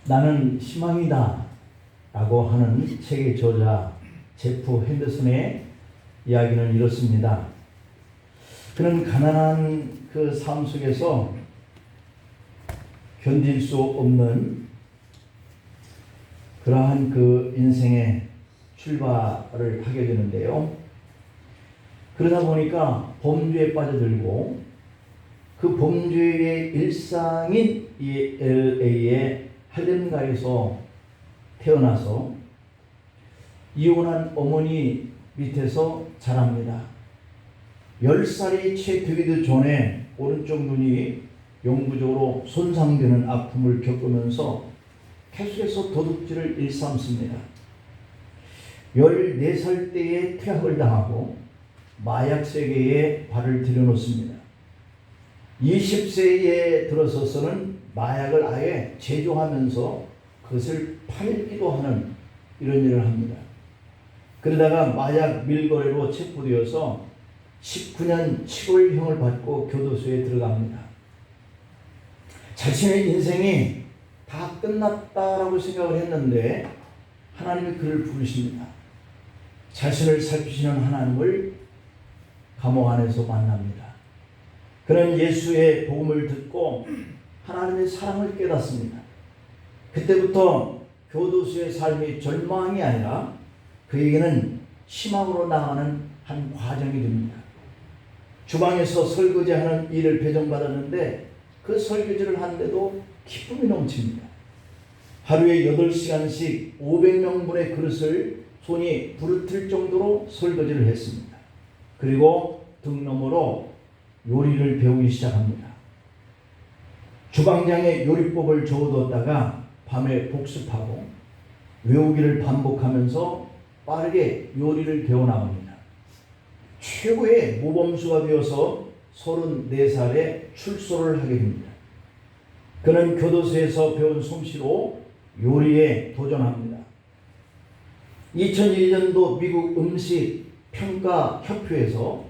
나는 희망이다 라고 하는 책의 저자 제프 핸더슨의 이야기는 이렇습니다. 그는 가난한 그 삶 속에서 견딜 수 없는 그러한 그 인생의 출발을 하게 되는데요. 그러다 보니까 범죄에 빠져들고 그 범죄의 일상인 이 LA의 할렘가에서 태어나서 이혼한 어머니 밑에서 자랍니다. 10살이 채 되기도 전에 오른쪽 눈이 영구적으로 손상되는 아픔을 겪으면서 계속해서 도둑질을 일삼습니다. 14살 때에 퇴학을 당하고 마약 세계에 발을 들여놓습니다. 20세에 들어서서는 마약을 아예 제조하면서 그것을 팔기도 하는 이런 일을 합니다. 그러다가 마약 밀거래로 체포되어서 19년 치골형을 받고 교도소에 들어갑니다. 자신의 인생이 다 끝났다라고 생각을 했는데 하나님이 그를 부르십니다. 자신을 살피시는 하나님을 감옥 안에서 만납니다. 그는 예수의 복음을 듣고 하나님의 사랑을 깨닫습니다. 그때부터 교도소의 삶이 절망이 아니라 그에게는 희망으로 나아가는 한 과정이 됩니다. 주방에서 설거지하는 일을 배정받았는데 그 설거지를 하는데도 기쁨이 넘칩니다. 하루에 8시간씩 500명분의 그릇을 손이 부르틀 정도로 설거지를 했습니다. 그리고 등 너머로 요리를 배우기 시작합니다. 주방장의 요리법을 적어뒀다가 밤에 복습하고 외우기를 반복하면서 빠르게 요리를 배워나갑니다. 최고의 모범수가 되어서 34살에 출소를 하게 됩니다. 그는 교도소에서 배운 솜씨로 요리에 도전합니다. 2001년도 미국 음식평가협회에서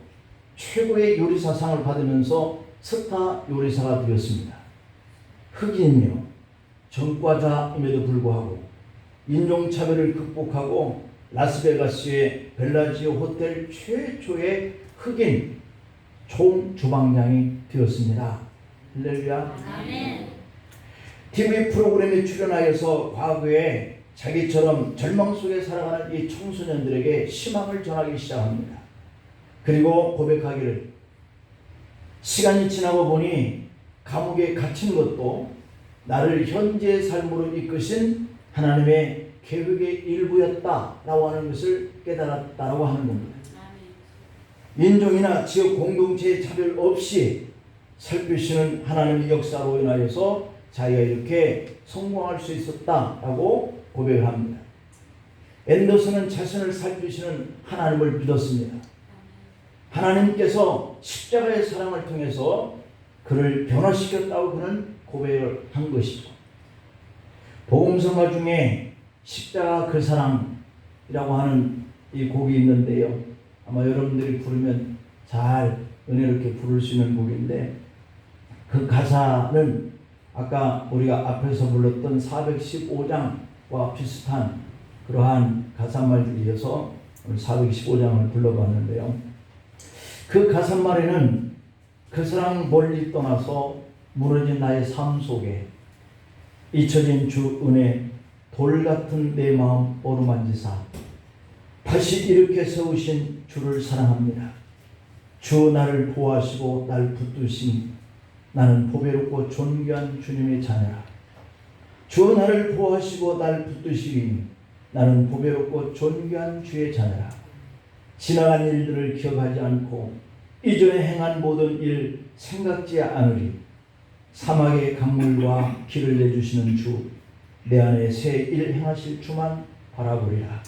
최고의 요리사상을 받으면서 스타 요리사가 되었습니다. 흑인이며 전과자임에도 불구하고 인종차별을 극복하고 라스베가스의 벨라지오 호텔 최초의 흑인 총주방장이 되었습니다. 할렐루야. 아멘. TV 프로그램에 출연하여서 과거에 자기처럼 절망 속에 살아가는 이 청소년들에게 희망을 전하기 시작합니다. 그리고 고백하기를, 시간이 지나고 보니 감옥에 갇힌 것도 나를 현재의 삶으로 이끄신 하나님의 계획의 일부였다라고 하는 것을 깨달았다라고 하는 겁니다. 인종이나 지역 공동체의 차별 없이 살피시는 하나님의 역사로 인하여서 자기가 이렇게 성공할 수 있었다라고 고백을 합니다. 앤더슨은 자신을 살피시는 하나님을 믿었습니다. 하나님께서 십자가의 사랑을 통해서 그를 변화시켰다고 그는 고백을 한 것이죠. 복음성가 중에 십자가 그 사랑이라고 하는 이 곡이 있는데요. 아마 여러분들이 부르면 잘 은혜롭게 부를 수 있는 곡인데, 그 가사는 아까 우리가 앞에서 불렀던 415장과 비슷한 그러한 가사말들이어서 오늘 415장을 불러봤는데요. 그 가사말에는 그 사랑 멀리 떠나서 무너진 나의 삶 속에 잊혀진 주 은혜 돌같은 내 마음 어루만지사 다시 일으켜 세우신 주를 사랑합니다. 주 나를 보호하시고 날 붙드시니 나는 보배롭고 존귀한 주님의 자녀라. 주 나를 보호하시고 날 붙드시니 나는 보배롭고 존귀한 주의 자녀라. 지나간 일들을 기억하지 않고 이전에 행한 모든 일 생각지 않으리. 사막의 강물과 길을 내주시는 주, 내 안에 새 일 행하실 주만 바라보리라.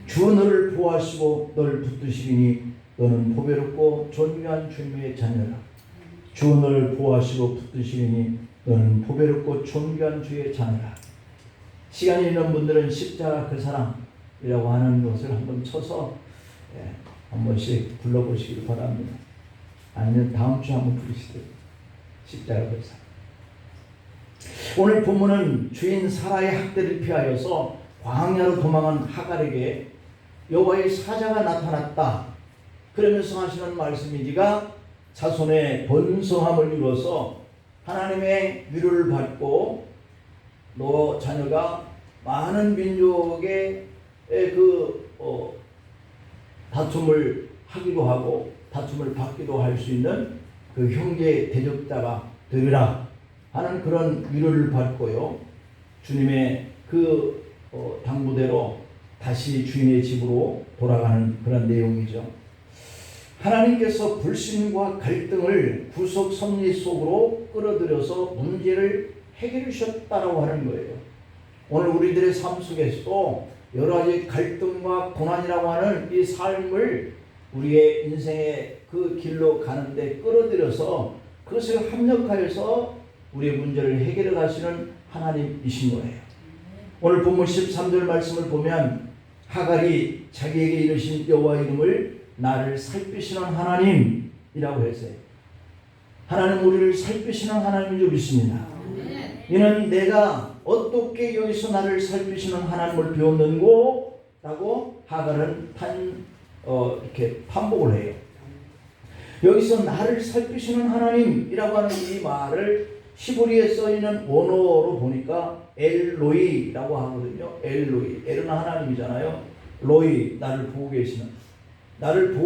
주 너를 보호하시고 너를 붙드시리니 너는 보배롭고 존귀한 주님의 자녀라. 주 너를 보호하시고 붙드시리니 너는 보배롭고 존귀한 주의 자녀라. 시간이 있는 분들은 십자가 그 사랑이라고 하는 것을 한번 쳐서 한 번씩 불러보시길 바랍니다. 아니면 다음 주에 한번 부르시도록. 십자가 그 사랑. 오늘 본문은 주인 사라의 학대를 피하여서 광야로 도망한 하갈에게 여호와의 사자가 나타났다 그러면서 하시는 말씀이 네가 자손의 번성함을 이루어서 하나님의 위로를 받고 너 자녀가 많은 민족의 다툼을 하기도 하고 다툼을 받기도 할 수 있는 그 형제 대적자가 되리라 하는 그런 위로를 받고요. 주님의 당부대로 다시 주인의 집으로 돌아가는 그런 내용이죠. 하나님께서 불신과 갈등을 구속 섭리 속으로 끌어들여서 문제를 해결해 주셨다라고 하는 거예요. 오늘 우리들의 삶 속에서도 여러 가지 갈등과 고난이라고 하는 이 삶을 우리의 인생의 그 길로 가는데 끌어들여서 그것을 합력하여서 우리의 문제를 해결해 가시는 하나님이신 거예요. 오늘 본문 13절 말씀을 보면 하갈이 자기에게 이르신 여호와 이름을 나를 살피시는 하나님이라고 했어요. 하나님 우리를 살피시는 하나님인 줄 믿습니다. 이는 내가 어떻게 여기서 나를 살피시는 하나님을 배웠는고? 라고 하갈은 이렇게 반복을 해요. 여기서 나를 살피시는 하나님이라고 하는 이 말을 히브리에 써있는 원어로 보니까 엘로이라고 하거든요. 엘로이. 엘은 하나님이잖아요. 로이, 나를 보고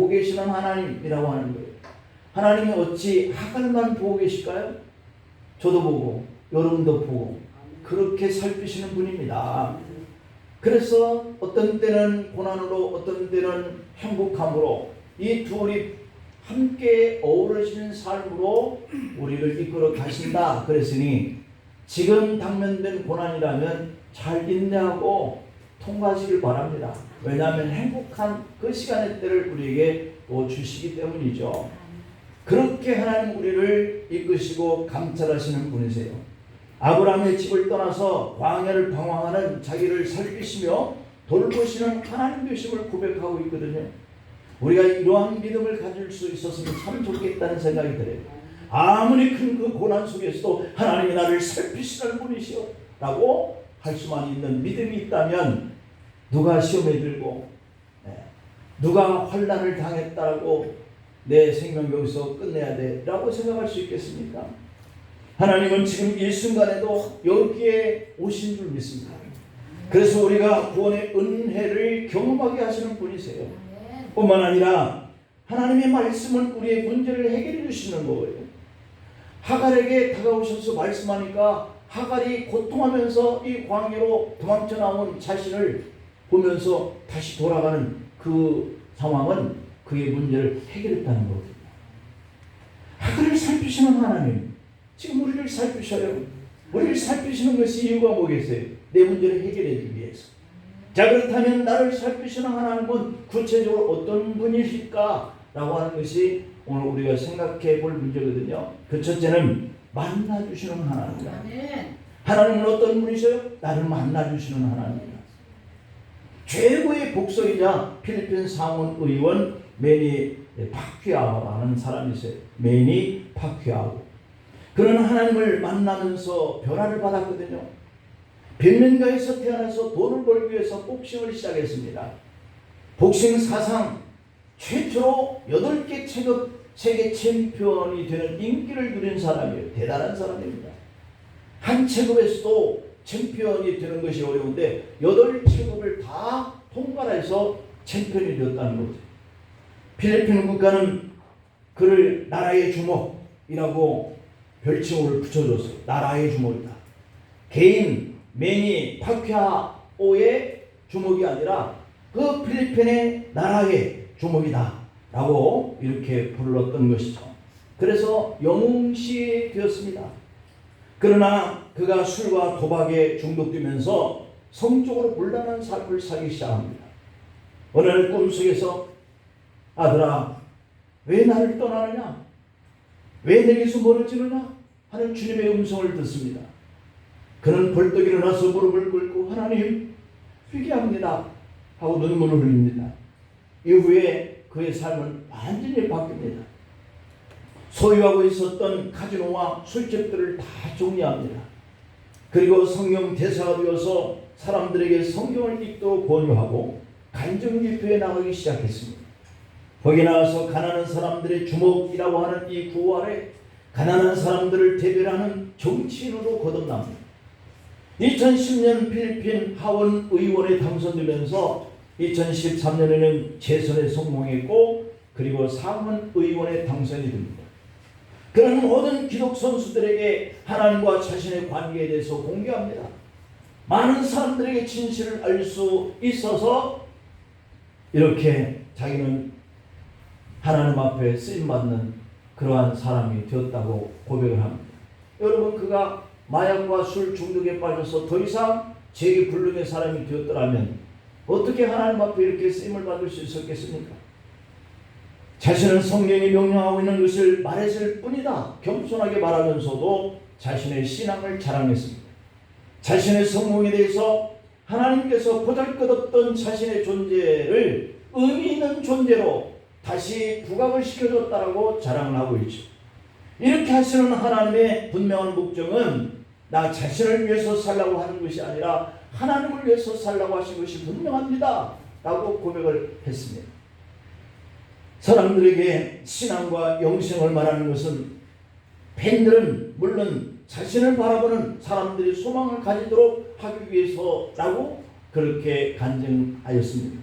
계시는 하나님이라고 하는 거예요. 하나님이 어찌 하갈만 보고 계실까요? 저도 보고 여러분도 보고 그렇게 살피시는 분입니다. 그래서 어떤 때는 고난으로 어떤 때는 행복함으로 이 둘이 함께 어우러지는 삶으로 우리를 이끌어 가신다 그랬으니 지금 당면된 고난이라면 잘 인내하고 통과하시길 바랍니다. 왜냐하면 행복한 그 시간의 때를 우리에게 주시기 때문이죠. 그렇게 하나님 우리를 이끄시고 감찰하시는 분이세요. 아브라함의 집을 떠나서 광야를 방황하는 자기를 살피시며 돌보시는 하나님 되심을 고백하고 있거든요. 우리가 이러한 믿음을 가질 수 있었으면 참 좋겠다는 생각이 들어요. 아무리 큰 그 고난 속에서도 하나님이 나를 살피시는 분이시오 라고 할 수만 있는 믿음이 있다면 누가 시험에 들고 누가 환난을 당했다고 내 생명 여기서 끝내야 돼 라고 생각할 수 있겠습니까? 하나님은 지금 이 순간에도 여기에 오신 줄 믿습니다. 그래서 우리가 구원의 은혜를 경험하게 하시는 분이세요. 뿐만 아니라 하나님의 말씀은 우리의 문제를 해결해 주시는 거예요. 하갈에게 다가오셔서 말씀하니까 하갈이 고통하면서 이 광야로 도망쳐 나온 자신을 보면서 다시 돌아가는 그 상황은 그의 문제를 해결했다는 거거든요. 하갈을 살피시는 하나님, 지금 우리를 살피셔요. 우리를 살피시는 것이 이유가 뭐겠어요? 내 문제를 해결하기 위해서. 자, 그렇다면 나를 살피시는 하나님은 구체적으로 어떤 분이실까? 라고 하는 것이 오늘 우리가 생각해 볼 문제거든요. 그 첫째는 만나주시는 하나님입니다. 하나님은 어떤 분이셔요? 나를 만나주시는 하나님입니다. 최고의 복서이자 필리핀 상원 의원 매니 파퀴아오라는 사람이 있어요. 매니 파퀴아오. 그는 하나님을 만나면서 변화를 받았거든요. 빈민가에서 태어나서 돈을 벌기 위해서 복싱을 시작했습니다. 복싱 사상 최초로 8개 체급 세계 챔피언이 되는 인기를 누린 사람이에요. 대단한 사람입니다. 한 체급에서도 챔피언이 되는 것이 어려운데 8체급을 다 통과해서 챔피언이 되었다는 거죠. 필리핀 국가는 그를 나라의 주먹이라고 별칭을 붙여줬어요. 나라의 주먹이다. 개인 매니 파퀴아오의 주먹이 아니라 그 필리핀의 나라의 주먹이다 라고 이렇게 불렀던 것이죠. 그래서 영웅시 되었습니다. 그러나 그가 술과 도박에 중독되면서 성적으로 곤란한 삶을 살기 시작합니다. 어느 날 꿈속에서 아들아 왜 나를 떠나느냐, 왜 내게서 멀어지느냐 하는 주님의 음성을 듣습니다. 그는 벌떡 일어나서 무릎을 꿇고 하나님 회개합니다 하고 눈물을 흘립니다. 이후에 그의 삶은 완전히 바뀝니다. 소유하고 있었던 카지노와 술집들을 다 정리합니다. 그리고 성경 대사가 되어서 사람들에게 성경을 읽도록 권유하고 간증 집회에 나가기 시작했습니다. 거기 나와서 가난한 사람들의 주목이라고 하는 이 구호 아래 가난한 사람들을 대변하는 정치인으로 거듭납니다. 2010년 필리핀 하원 의원에 당선되면서 2013년에는 재선에 성공했고 그리고 상원 의원에 당선이 됩니다. 그런 모든 기독 선수들에게 하나님과 자신의 관계에 대해서 공개합니다. 많은 사람들에게 진실을 알 수 있어서 이렇게 자기는 하나님 앞에 쓰임받는 그러한 사람이 되었다고 고백을 합니다. 여러분, 그가 마약과 술 중독에 빠져서 더 이상 재기 불능의 사람이 되었더라면 어떻게 하나님 앞에 이렇게 쓰임을 받을 수 있었겠습니까? 자신은 성경이 명령하고 있는 것을 말했을 뿐이다 겸손하게 말하면서도 자신의 신앙을 자랑했습니다. 자신의 성공에 대해서 하나님께서 보잘것없던 자신의 존재를 의미 있는 존재로 다시 부각을 시켜줬다라고 자랑을 하고 있죠. 이렇게 하시는 하나님의 분명한 목적은 나 자신을 위해서 살라고 하는 것이 아니라 하나님을 위해서 살라고 하신 것이 분명합니다 라고 고백을 했습니다. 사람들에게 신앙과 영생을 말하는 것은 팬들은 물론 자신을 바라보는 사람들이 소망을 가지도록 하기 위해서라고 그렇게 간증하였습니다.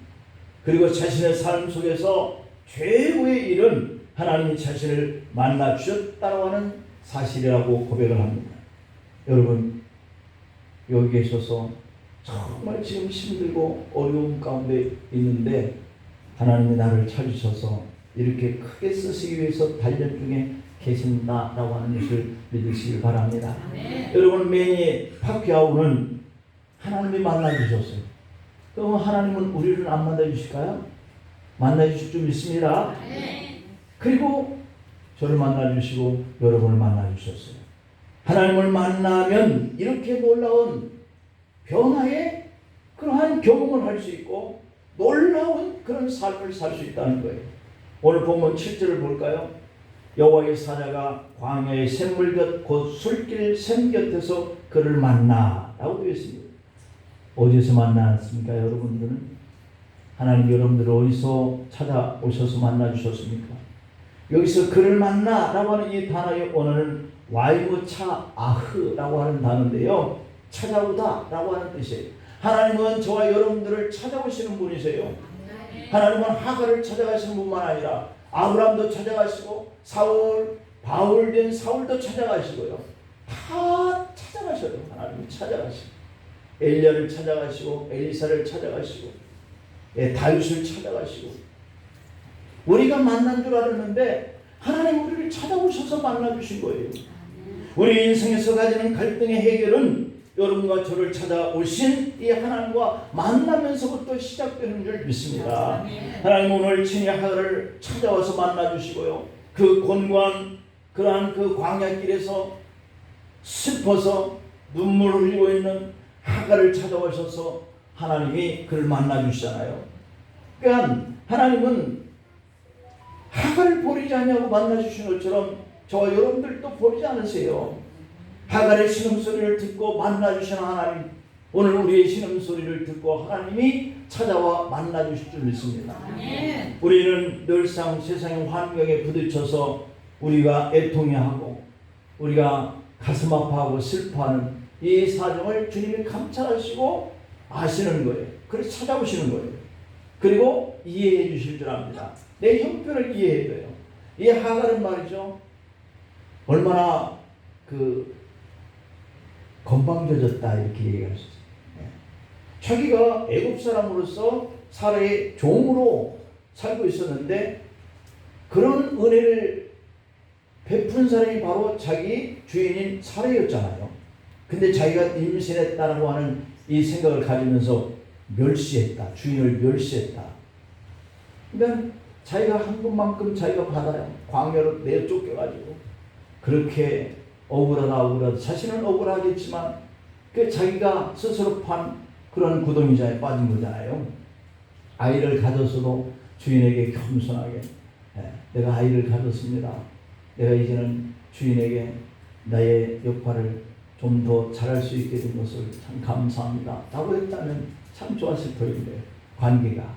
그리고 자신의 삶 속에서 최고의 일은 하나님이 자신을 만나 주셨다고 하는 사실이라고 고백을 합니다. 여러분, 여기 계셔서 정말 지금 힘들고 어려움 가운데 있는데 하나님이 나를 찾으셔서 이렇게 크게 쓰시기 위해서 단련 중에 계신다라고 하는 것을 믿으시길 바랍니다. 여러분, 매니 파키아오는 하나님이 만나주셨어요. 그럼 하나님은 우리를 안 만나주실까요? 만나주실 줄 믿습니다. 그리고 저를 만나주시고 여러분을 만나주셨어요. 하나님을 만나면 이렇게 놀라운 변화의 그러한 경험을 할 수 있고 놀라운 그런 삶을 살 수 있다는 거예요. 오늘 본문 7절을 볼까요? 여호와의 사자가 광야의 샘물 곁 곧 술길 샘 곁에서 그를 만나 라고 되어 있습니다. 어디서 만나왔습니까? 여러분들은 하나님 여러분들을 어디서 찾아오셔서 만나주셨습니까? 여기서 그를 만나 라고 하는 이 단어의 언어는 와이무차 아흐라고 하는 단어인데요, 찾아오다 라고 하는 뜻이에요. 하나님은 저와 여러분들을 찾아오시는 분이세요. 하나님은 하갈을 찾아가시는 분만 아니라 아브라함도 찾아가시고 바울 된 사울도 찾아가시고요. 다 찾아가셔요. 하나님이 찾아가시고 엘리야를 찾아가시고 엘리사를 찾아가시고 다윗을 찾아가시고 우리가 만난 줄 알았는데 하나님 우리를 찾아오셔서 만나주신 거예요. 우리 인생에서 가지는 갈등의 해결은 여러분과 저를 찾아오신 이 하나님과 만나면서부터 시작되는 줄 믿습니다. 하나님 오늘 친히 하갈을 찾아와서 만나주시고요. 그 곤고한 그러한 그 광야길에서 슬퍼서 눈물을 흘리고 있는 하갈을 찾아오셔서 하나님이 그를 만나주시잖아요. 그러니까 하나님은 하갈을 버리지 않냐고 만나주신 것처럼 저와 여러분들도 버리지 않으세요. 하갈의 신음소리를 듣고 만나주시는 하나님, 오늘 우리의 신음소리를 듣고 하나님이 찾아와 만나주실 줄 믿습니다. 우리는 늘상 세상의 환경에 부딪혀서 우리가 애통해하고 우리가 가슴 아파하고 슬퍼하는 이 사정을 주님이 감찰하시고 아시는 거예요. 그래서 찾아오시는 거예요. 그리고 이해해 주실 줄 압니다. 내 형편을 이해해 줘요. 이 하갈은 말이죠, 얼마나 건방져졌다 이렇게 얘기하셨어요. 자기가 애굽 사람으로서 사라의 종으로 살고 있었는데 그런 은혜를 베푼 사람이 바로 자기 주인인 사라였잖아요. 근데 자기가 임신했다라고 하는 이 생각을 가지면서 멸시했다. 주인을 멸시했다. 그러니까 자기가 한 것만큼 자기가 받아요. 광야로 내쫓겨가지고 그렇게 억울하다 자신은 억울하겠지만 그 자기가 스스로 판 그런 구덩이자에 빠진 거잖아요. 아이를 가졌어도 주인에게 겸손하게 내가 아이를 가졌습니다. 내가 이제는 주인에게 나의 역할을 좀 더 잘할 수 있게 된 것을 참 감사합니다 라고 했다면 참 좋았을 터인데 관계가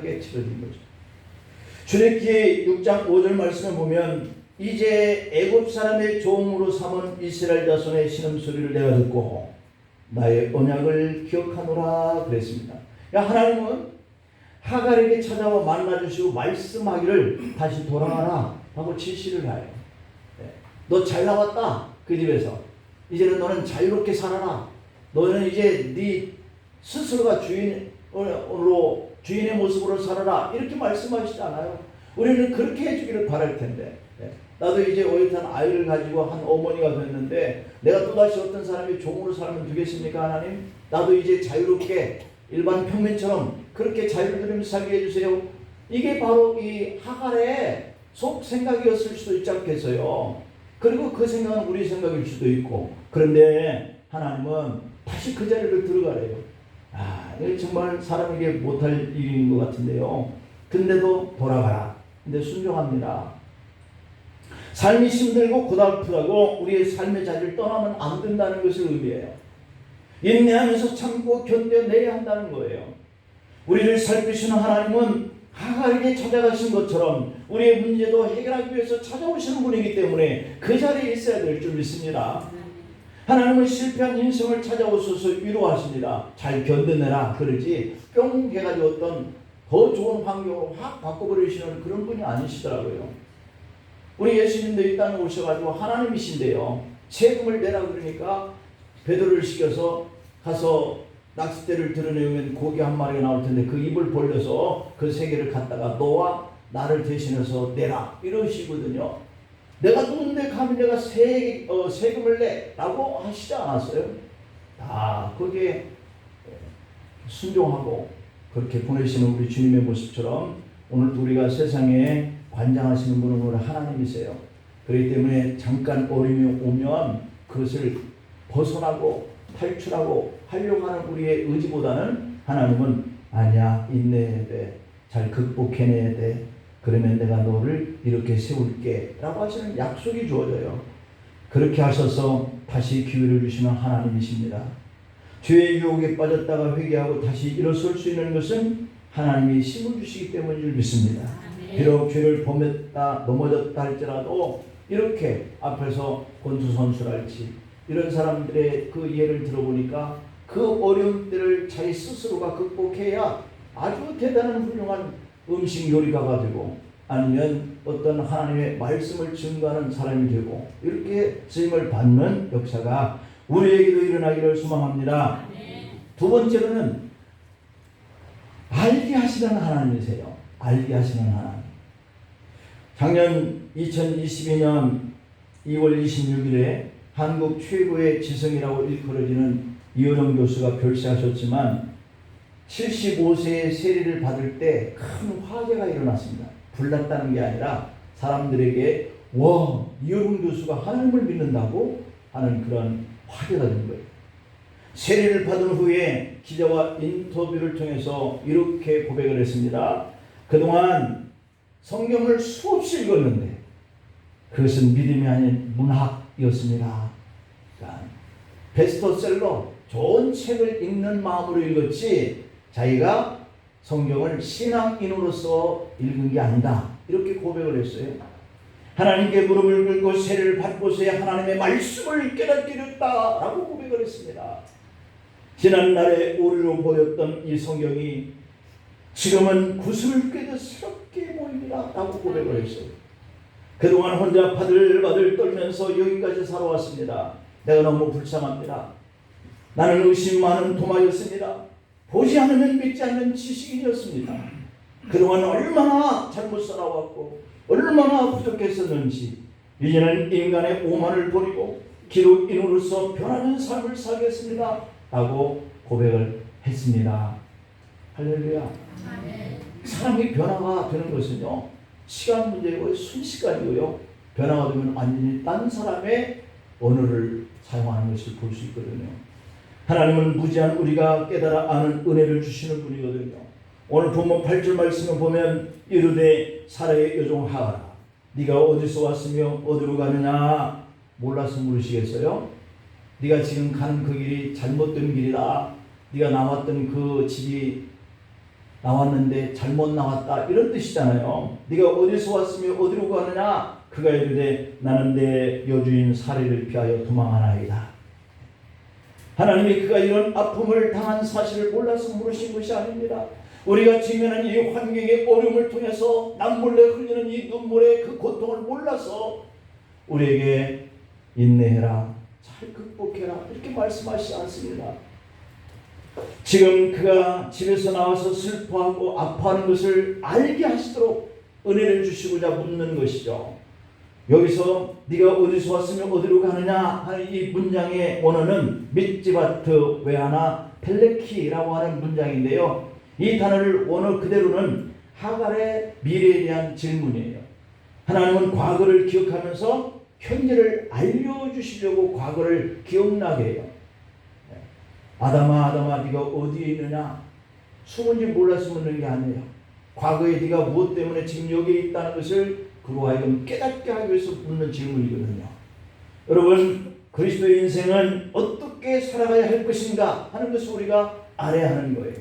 깨치러진 거죠. 출애굽기 6장 5절 말씀을 보면 이제 애굽 사람의 종으로 삼은 이스라엘 자손의 신음소리를 내가 듣고 나의 언약을 기억하노라 그랬습니다. 하나님은 하갈에게 찾아와 만나주시고 말씀하기를 다시 돌아가라 하고 지시를 해요. 너 잘 나왔다 그 집에서. 이제는 너는 자유롭게 살아라. 너는 이제 네 스스로가 주인의 모습으로 살아라. 이렇게 말씀하시잖아요. 우리는 그렇게 해주기를 바랄 텐데. 나도 이제 어엿한 아이를 가지고 한 어머니가 됐는데 내가 또다시 어떤 사람이 종으로 살면 되겠습니까 하나님? 나도 이제 자유롭게 일반 평민처럼 그렇게 자유를 누리면서 살게 해주세요. 이게 바로 이 하갈의 속 생각이었을 수도 있지 않겠어요. 그리고 그 생각은 우리 생각일 수도 있고. 그런데 하나님은 다시 그 자리를 들어가래요. 이게 정말 사람에게 못할 일인 것 같은데요. 근데도 돌아가라. 근데 순종합니다. 삶이 힘들고 고달프다고 우리의 삶의 자리를 떠나면 안 된다는 것을 의미해요. 인내하면서 참고 견뎌내야 한다는 거예요. 우리를 살피시는 하나님은 하갈에게 찾아가신 것처럼 우리의 문제도 해결하기 위해서 찾아오시는 분이기 때문에 그 자리에 있어야 될 줄 믿습니다. 하나님은 실패한 인생을 찾아오셔서 위로하십니다. 잘 견뎌내라 그러지 뿅 해가지고 어떤 더 좋은 환경으로 확 바꿔버리시는 그런 분이 아니시더라고요. 우리 예수님도 이 땅에 오셔가지고 하나님이신데요. 세금을 내라 그러니까 베드로를 시켜서 가서 낚싯대를 드러내면 고기 한 마리가 나올 텐데 그 입을 벌려서 그 세 개를 갖다가 너와 나를 대신해서 내라 이러시거든요. 내가 누군데 감히 내가 세금을 내 라고 하시지 않았어요. 다 거기에 순종하고 그렇게 보내시는 우리 주님의 모습처럼 오늘도 우리가 세상에 관장하시는 분은 오늘 하나님이세요. 그렇기 때문에 잠깐 어려움이 오면 그것을 벗어나고 탈출하고 하려고 하는 우리의 의지보다는 하나님은 아니야 인내해야 돼. 잘 극복해내야 돼. 그러면 내가 너를 이렇게 세울게 라고 하시는 약속이 주어져요. 그렇게 하셔서 다시 기회를 주시는 하나님이십니다. 죄의 유혹에 빠졌다가 회개하고 다시 일어설 수 있는 것은 하나님이 힘을 주시기 때문인 줄 믿습니다. 비록 죄를 범했다 넘어졌다 할지라도 이렇게 앞에서 권투 선수랄지 이런 사람들의 그 예를 들어보니까 그 어려운 때를 자기 스스로가 극복해야 아주 대단한 훌륭한 음식 요리가가 되고 아니면 어떤 하나님의 말씀을 증거하는 사람이 되고 이렇게 쓰임을 받는 역사가 우리에게도 일어나기를 소망합니다. 두 번째로는 알게 하시는 하나님이세요. 알게 하시는 하나님. 작년 2022년 2월 26일에 한국 최고의 지성이라고 일컬어지는 이효정 교수가 별세하셨지만 75세의 세례를 받을 때 큰 화제가 일어났습니다. 불났다는 게 아니라 사람들에게 와 이효정 교수가 하나님을 믿는다고 하는 그런 화제가 된 거예요. 세례를 받은 후에 기자와 인터뷰를 통해서 이렇게 고백을 했습니다. 그동안 성경을 수없이 읽었는데 그것은 믿음이 아닌 문학이었습니다. 그러니까 베스트셀러 좋은 책을 읽는 마음으로 읽었지 자기가 성경을 신앙인으로서 읽은 게 아니다. 이렇게 고백을 했어요. 하나님께 무릎을 꿇고 세례를 받고서야 하나님의 말씀을 깨닫게 됐다라고 고백을 했습니다. 지난날에 우리로 보였던 이 성경이 지금은 구슬을 꿰듯 새롭게 보입니다 라고 고백을 했어요. 그동안 혼자 바들바들 떨면서 여기까지 살아왔습니다. 내가 너무 불쌍합니다. 나는 의심 많은 도마였습니다. 보지 않으면 믿지 않는 지식인이었습니다. 그동안 얼마나 잘못 살아왔고 얼마나 부족했었는지 이제는 인간의 오만을 버리고 기독인으로서 변하는 삶을 살겠습니다 라고 고백을 했습니다. 할렐루야. 사람이 변화가 되는 것은요 시간 문제고 순식간이고요 변화가 되면 완전히 딴 사람의 언어를 사용하는 것을 볼 수 있거든요. 하나님은 무지한 우리가 깨달아 아는 은혜를 주시는 분이거든요. 오늘 본문 8절 말씀을 보면 이르되 사라의 여종 하갈아 네가 어디서 왔으며 어디로 가느냐 몰라서 물으시겠어요? 네가 지금 가는 그 길이 잘못된 길이다. 네가 나왔던 그 집이 나왔는데 잘못 나왔다. 이런 뜻이잖아요. 네가 어디서 왔으며 어디로 가느냐? 그가 이르되 나는 내 여주인 사리를 피하여 도망하나이다. 하나님이 그가 이런 아픔을 당한 사실을 몰라서 물으신 것이 아닙니다. 우리가 직면한 이 환경의 어려움을 통해서 남몰래 흘리는 이 눈물의 그 고통을 몰라서 우리에게 인내해라, 잘 극복해라 이렇게 말씀하시지 않습니다. 지금 그가 집에서 나와서 슬퍼하고 아파하는 것을 알게 하시도록 은혜를 주시고자 묻는 것이죠. 여기서 네가 어디서 왔으면 어디로 가느냐 하는 이 문장의 원어는 밑지바트 외하나 펠레키라고 하는 문장인데요. 이 단어를 원어 그대로는 하갈의 미래에 대한 질문이에요. 하나님은 과거를 기억하면서 현재를 알려주시려고 과거를 기억나게 해요. 아담아 아담아 네가 어디에 있느냐? 숨은지 몰라서 묻는 게 아니에요. 과거에 네가 무엇 때문에 지금 여기에 있다는 것을 그로 하여금 깨닫게 하기 위해서 묻는 질문이거든요. 여러분, 그리스도의 인생은 어떻게 살아가야 할 것인가 하는 것을 우리가 알아야 하는 거예요.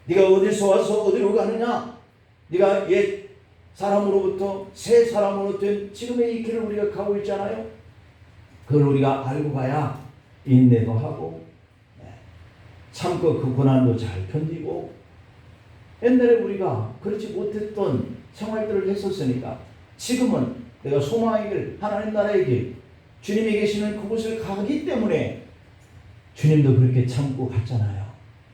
네가 어디서 와서 어디로 가느냐? 네가 옛 사람으로부터 새 사람으로 된 지금의 이 길을 우리가 가고 있잖아요. 그걸 우리가 알고 가야 인내도 하고 참고 그 고난도 잘 견디고, 옛날에 우리가 그렇지 못했던 생활들을 했었으니까 지금은 내가 소망의 길, 하나님 나라의 길, 주님이 계시는 그곳을 가기 때문에 주님도 그렇게 참고 갔잖아요.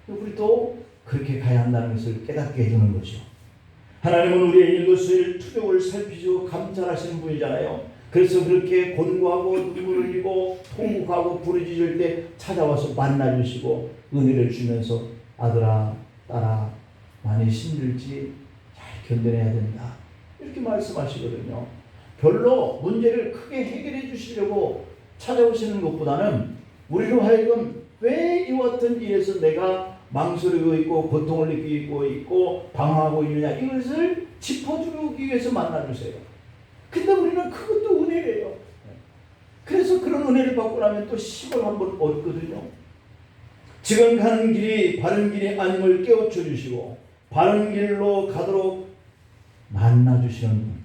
우리도 그렇게 가야 한다는 것을 깨닫게 해주는 거죠. 하나님은 우리의 일거수일투족을 살피시고 감찰하시는 분이잖아요. 그래서 그렇게 곤고하고 눈물을 흘리고 통곡하고 부르짖을 때 찾아와서 만나주시고 은혜를 주면서 아들아 딸아 많이 힘들지 잘 견뎌내야 된다 이렇게 말씀하시거든요. 별로 문제를 크게 해결해 주시려고 찾아오시는 것보다는 우리로 하여금 왜 이와 같은 일에서 내가 망설이고 있고 고통을 느끼고 있고 방황하고 있느냐 이것을 짚어주기 위해서 만나주세요. 근데 우리는 그것도 은혜래요. 그래서 그런 은혜를 받고 나면 또 힘을 한번 얻거든요. 지금 가는 길이 바른 길이 아님을 깨우쳐 주시고 바른 길로 가도록 만나주시는 분.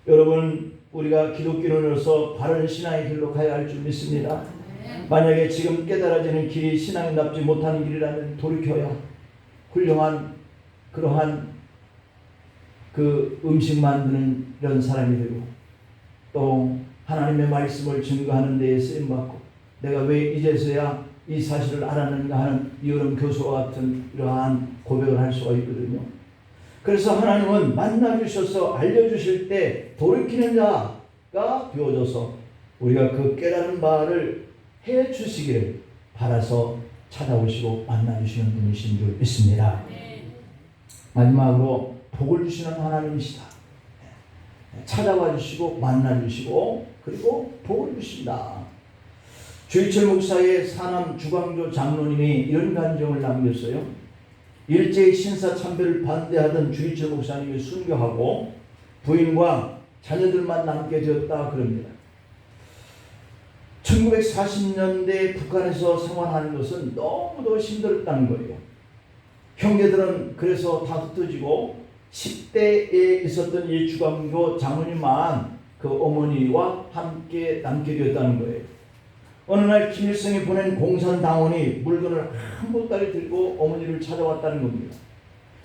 여러분, 우리가 기독교인으로서 바른 신앙의 길로 가야 할 줄 믿습니다. 만약에 지금 깨달아지는 길이 신앙답지 못하는 길이라면 돌이켜야 훌륭한 그러한 그 음식 만드는 이런 사람이 되고 또 하나님의 말씀을 증거하는 데에 쓰임받고 내가 왜 이제서야 이 사실을 알았는가 하는 이어름 교수와 같은 이러한 고백을 할 수가 있거든요. 그래서 하나님은 만나주셔서 알려주실 때 돌이키는 자가 되어져서 우리가 그 깨달은 바를 해주시기를 바라서 찾아오시고 만나주시는 분이신 줄 믿습니다. 마지막으로 복을 주시는 하나님이시다. 찾아와 주시고 만나 주시고 그리고 복을 주신다. 주희철 목사의 사남 주광조 장로님이 이런 간증을 남겼어요. 일제의 신사 참배를 반대하던 주희철 목사님이 순교하고 부인과 자녀들만 남게 되었다 그럽니다. 1940년대 북한에서 생활하는 것은 너무도 힘들었다는 거예요. 형제들은 그래서 다 흩어지고 10대에 있었던 이 주광조 장로님만 그 어머니와 함께 남게 되었다는 거예요. 어느 날 김일성이 보낸 공산당원이 물건을 한 보따리 들고 어머니를 찾아왔다는 겁니다.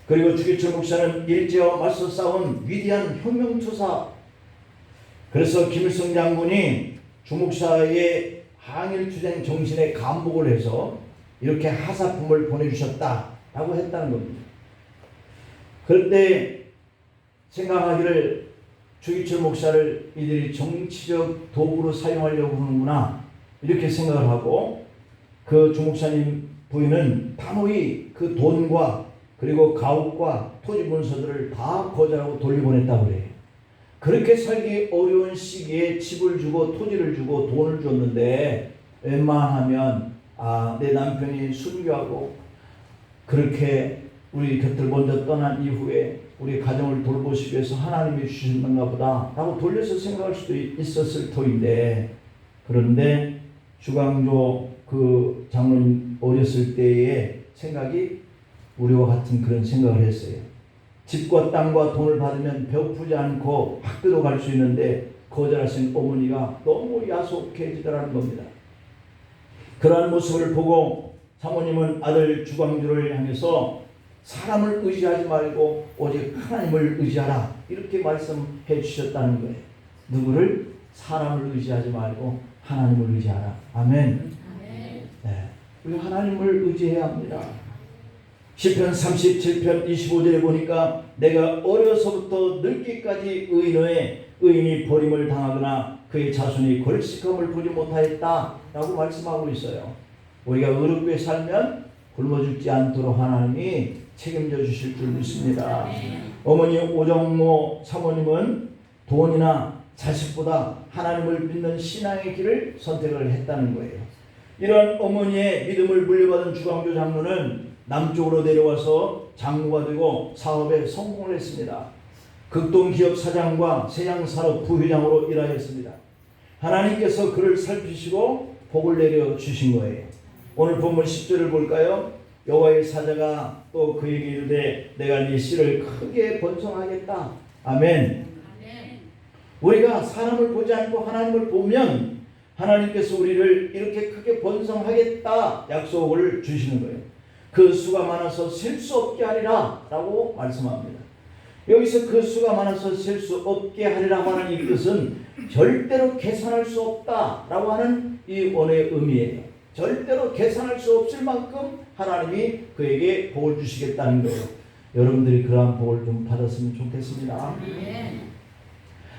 그리고 주기철 목사는 일제와 맞서 싸운 위대한 혁명투사. 그래서 김일성 장군이 주 목사의 항일투쟁 정신에 감복을 해서 이렇게 하사품을 보내주셨다라고 했다는 겁니다. 그럴 때 생각하기를 주기철 목사를 이들이 정치적 도구로 사용하려고 하는구나 이렇게 생각을 하고 그 주목사님 부인은 단호히 그 돈과 그리고 가옥과 토지 문서들을 다 거절하고 돌려보냈다고 그래요. 그렇게 살기 어려운 시기에 집을 주고 토지를 주고 돈을 줬는데 웬만하면 내 남편이 순교하고 그렇게 우리 곁을 먼저 떠난 이후에 우리 가정을 돌보시기 위해서 하나님이 주셨는가 보다 라고 돌려서 생각할 수도 있었을 터인데 그런데 주강조 그 장로님 어렸을 때의 생각이 우리와 같은 그런 생각을 했어요. 집과 땅과 돈을 받으면 배고프지 않고 학교도 갈 수 있는데 거절하신 어머니가 너무 야속해지더라는 겁니다. 그러한 모습을 보고 사모님은 아들 주광주를 향해서 사람을 의지하지 말고 오직 하나님을 의지하라 이렇게 말씀해 주셨다는 거예요. 누구를? 사람을 의지하지 말고 하나님을 의지하라. 아멘. 네, 우리 하나님을 의지해야 합니다. 시편 37편 25절에 보니까 내가 어려서부터 늙기까지 의인이 버림을 당하거나 그의 자손이 걸식함을 보지 못하였다 라고 말씀하고 있어요. 우리가 의롭게 살면 굶어 죽지 않도록 하나님이 책임져 주실 줄 믿습니다. 어머니 오정모 사모님은 돈이나 자식보다 하나님을 믿는 신앙의 길을 선택을 했다는 거예요. 이런 어머니의 믿음을 물려받은 주광조 장로는 남쪽으로 내려와서 장로가 되고 사업에 성공을 했습니다. 극동기업 사장과 세양산업 부회장으로 일하였습니다. 하나님께서 그를 살피시고 복을 내려 주신 거예요. 오늘 본문 10절을 볼까요? 여호와의 사자가 또 그에게 이르되 내가 네 씨를 크게 번성하겠다. 아멘. 우리가 사람을 보지 않고 하나님을 보면 하나님께서 우리를 이렇게 크게 번성하겠다 약속을 주시는 거예요. 그 수가 많아서 셀 수 없게 하리라 라고 말씀합니다. 여기서 그 수가 많아서 셀 수 없게 하리라고 하는 이 뜻은 절대로 계산할 수 없다 라고 하는 이 원의 의미예요. 절대로 계산할 수 없을 만큼 하나님이 그에게 복을 주시겠다는 거예요. 여러분들이 그러한 복을 좀 받았으면 좋겠습니다.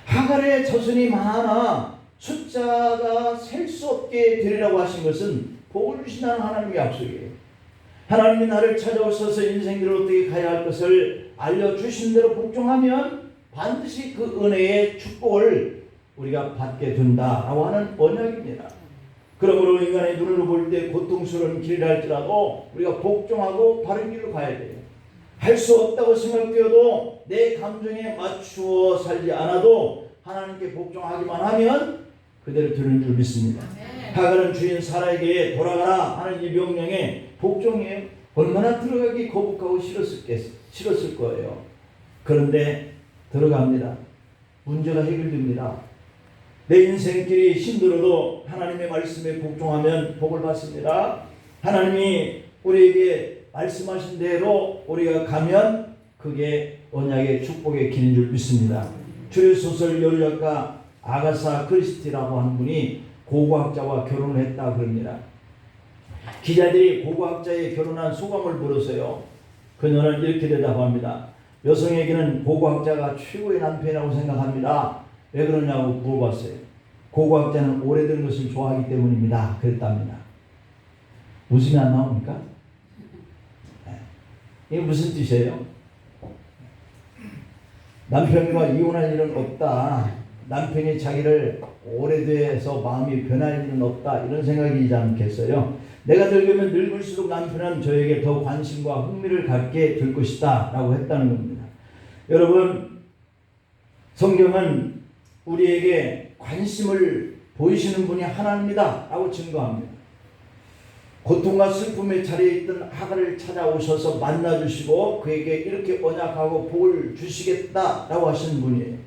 하갈의 자손이 많아 숫자가 셀 수 없게 되리라고 하신 것은 복을 주신다는 하나님의 약속이에요. 하나님이 나를 찾아오셔서 인생길을 어떻게 가야 할 것을 알려주신 대로 복종하면 반드시 그 은혜의 축복을 우리가 받게 된다라고 하는 언약입니다. 그러므로 인간의 눈으로 볼 때 고통스러운 길이라 할지라도 우리가 복종하고 바른 길로 가야 돼요. 할 수 없다고 생각되어도 내 감정에 맞추어 살지 않아도 하나님께 복종하기만 하면 그대로 되는 줄 믿습니다. 하갈은 주인 사라에게 돌아가라 하는 이 명령에 복종이에요. 얼마나 들어가기 거북하고 싫었을 거예요. 그런데 들어갑니다. 문제가 해결됩니다. 내 인생길이 힘들어도 하나님의 말씀에 복종하면 복을 받습니다. 하나님이 우리에게 말씀하신 대로 우리가 가면 그게 언약의 축복의 길인 줄 믿습니다. 추리소설 여류작가 아가사 크리스티라고 하는 분이 고고학자와 결혼을 했다 그럽니다. 기자들이 고고학자의 결혼한 소감을 물었어요. 그녀는 이렇게 대답합니다. 여성에게는 고고학자가 최고의 남편이라고 생각합니다. 왜 그러냐고 물어봤어요. 고고학자는 오래된 것을 좋아하기 때문입니다. 그랬답니다. 웃음이 안 나옵니까? 이게 무슨 뜻이에요? 남편과 이혼할 일은 없다. 남편이 자기를 오래돼서 마음이 변할 일은 없다. 이런 생각이지 않겠어요? 내가 늙으면 늙을수록 남편은 저에게 더 관심과 흥미를 갖게 될 것이다 라고 했다는 겁니다. 여러분, 성경은 우리에게 관심을 보이시는 분이 하나님이다 라고 증거합니다. 고통과 슬픔의 자리에 있던 하갈을 찾아오셔서 만나주시고 그에게 이렇게 언약하고 복을 주시겠다라고 하시는 분이에요.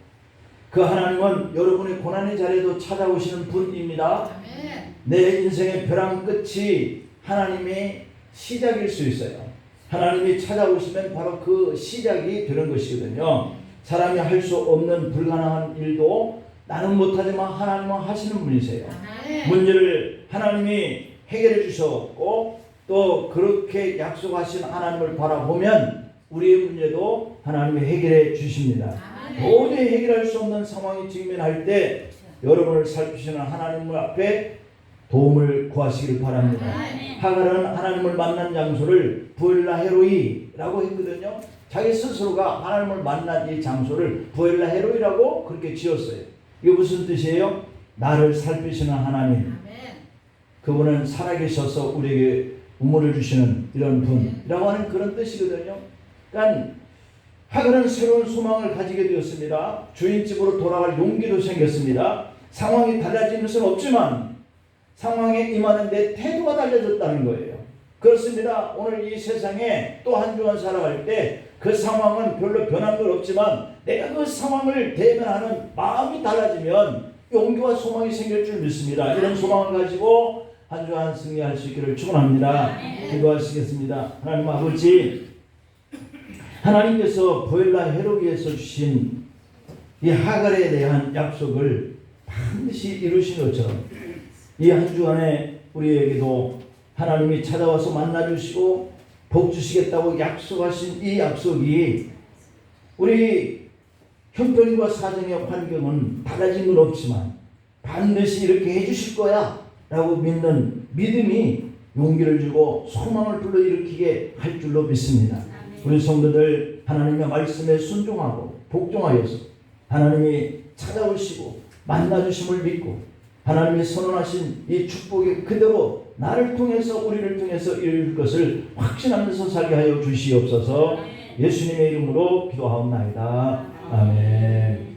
그 하나님은 여러분의 고난의 자리에도 찾아오시는 분입니다. 내 인생의 벼랑 끝이 하나님의 시작일 수 있어요. 하나님이 찾아오시면 바로 그 시작이 되는 것이거든요. 사람이 할 수 없는 불가능한 일도 나는 못하지만 하나님은 하시는 분이세요. 문제를 하나님이 해결해 주셨고 또 그렇게 약속하신 하나님을 바라보면 우리의 문제도 하나님이 해결해 주십니다. 도저히 해결할 수 없는 상황이 직면할 때 여러분을 살피시는 하나님 앞에 도움을 구하시길 바랍니다. 하갈은 하나님을 만난 장소를 부엘라 헤로이라고 했거든요. 자기 스스로가 하나님을 만난 이 장소를 부엘라 헤로이라고 그렇게 지었어요. 이게 무슨 뜻이에요? 나를 살피시는 하나님. 그분은 살아계셔서 우리에게 우물을 주시는 이런 분이라고 하는 그런 뜻이거든요. 그러니까 하갈은 새로운 소망을 가지게 되었습니다. 주인집으로 돌아갈 용기도 생겼습니다. 상황이 달라진 것은 없지만 상황에 임하는데 태도가 달라졌다는 거예요. 그렇습니다. 오늘 이 세상에 또 한 주간 살아갈 때 그 상황은 별로 변한 건 없지만 내가 그 상황을 대면하는 마음이 달라지면 용기와 소망이 생길 줄 믿습니다. 이런 소망을 가지고 한 주간 승리할 수 있기를 축원합니다. 기도하시겠습니다. 하나님 아버지, 하나님께서 보엘라 헤로기에서 주신 이 하갈에 대한 약속을 반드시 이루신 것처럼 이 한 주간에 우리에게도 하나님이 찾아와서 만나주시고 복 주시겠다고 약속하신 이 약속이 우리 형편과 사정의 환경은 달라진 건 없지만 반드시 이렇게 해주실 거야 라고 믿는 믿음이 용기를 주고 소망을 불러일으키게 할 줄로 믿습니다. 우리 성도들 하나님의 말씀에 순종하고 복종하여서 하나님이 찾아오시고 만나주심을 믿고 하나님이 선언하신 이 축복이 그대로 나를 통해서 우리를 통해서 이룰 것을 확신하면서 살게 하여 주시옵소서. 예수님의 이름으로 기도하옵나이다. 아멘.